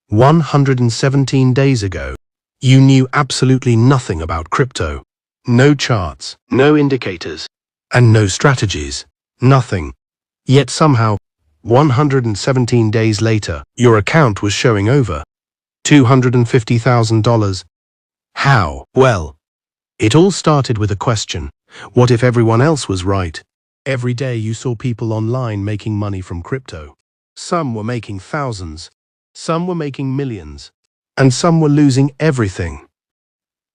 117 days ago, you knew absolutely nothing about crypto. No charts, no indicators, and no strategies. Nothing. Yet somehow, 117 days later, your account was showing over $250,000. How? Well, it all started with a question. What if everyone else was right? Every day you saw people online making money from crypto. Some were making thousands, some were making millions, and some were losing everything.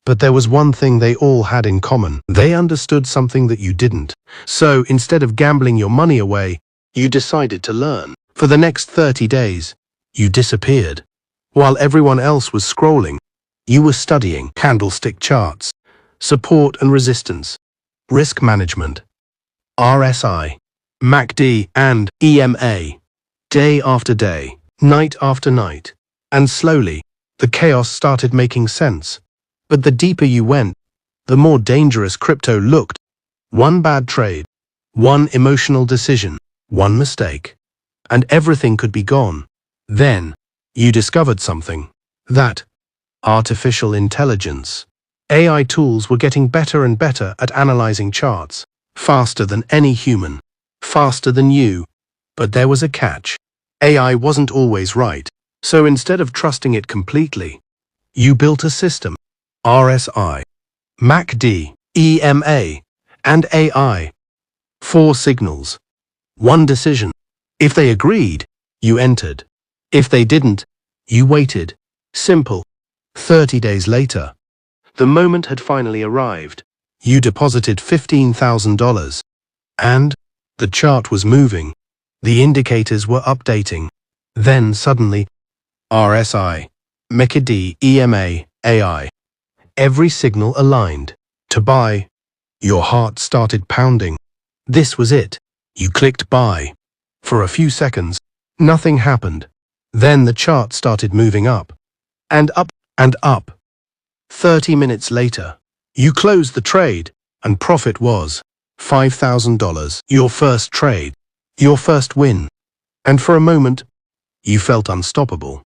But there was one thing they all had in common. They understood something that you didn't. So instead of gambling your money away, you decided to learn. For the next 30 days, you disappeared. While everyone else was scrolling, you were studying candlestick charts, support and resistance, risk management, RSI, MACD, and EMA. Day after day, night after night. And slowly, the chaos started making sense. But the deeper you went, the more dangerous crypto looked. One bad trade, one emotional decision, one mistake, and everything could be gone. Then, you discovered something. That artificial intelligence. AI tools were getting better and better at analyzing charts, faster than any human, faster than you. But there was a catch. AI wasn't always right, so instead of trusting it completely, you built a system. RSI, MACD, EMA, and AI. 4 signals. 1 decision. If they agreed, you entered. If they didn't, you waited. Simple. 30 days later, the moment had finally arrived. You deposited $15,000. And the chart was moving. The indicators were updating. Then suddenly, RSI, MACD, EMA, AI. Every signal aligned. To buy. Your heart started pounding. This was it. You clicked buy. For a few seconds, nothing happened. Then the chart started moving up. And up, and up. 30 minutes later, you closed the trade, and profit was $5,000. Your first trade. Your first win. And for a moment, you felt unstoppable.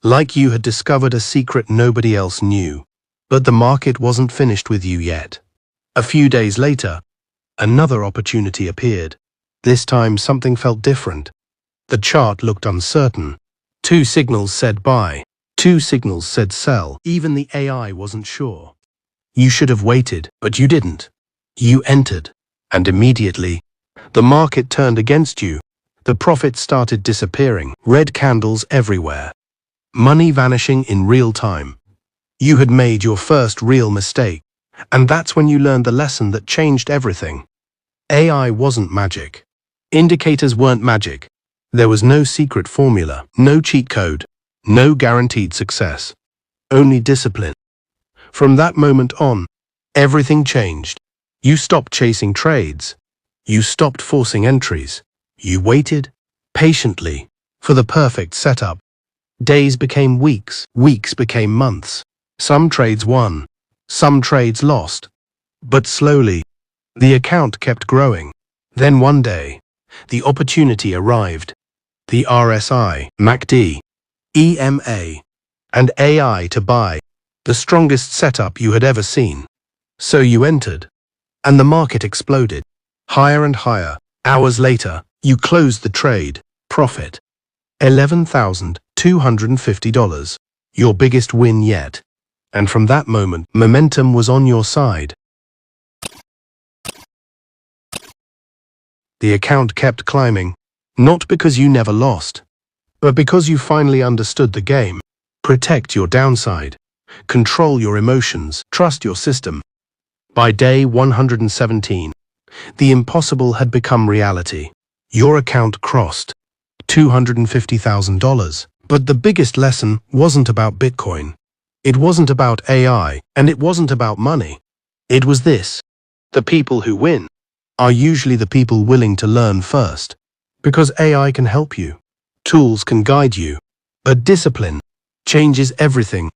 Like you had discovered a secret nobody else knew. But the market wasn't finished with you yet. A few days later, another opportunity appeared. This time something felt different. The chart looked uncertain. 2 signals said buy. 2 signals said sell. Even the AI wasn't sure. You should have waited, but you didn't. You entered. And immediately, the market turned against you. The profits started disappearing. Red candles everywhere. Money vanishing in real time. You had made your first real mistake. And that's when you learned the lesson that changed everything. AI wasn't magic. Indicators weren't magic. There was no secret formula, no cheat code, no guaranteed success. Only discipline. From that moment on, everything changed. You stopped chasing trades. You stopped forcing entries. You waited, patiently, for the perfect setup. Days became weeks, weeks became months. Some trades won, some trades lost. But slowly, the account kept growing. Then one day, the opportunity arrived. The RSI, MACD, EMA, and AI to buy. The strongest setup you had ever seen. So you entered. And the market exploded. Higher and higher. Hours later, you closed the trade. Profit. $11,250. Your biggest win yet. And from that moment, momentum was on your side. The account kept climbing, not because you never lost, but because you finally understood the game. Protect your downside. Control your emotions. Trust your system. By day 117, the impossible had become reality. Your account crossed $250,000. But the biggest lesson wasn't about Bitcoin. It wasn't about AI, and it wasn't about money. It was this. The people who win are usually the people willing to learn first. Because AI can help you. Tools can guide you. But discipline changes everything.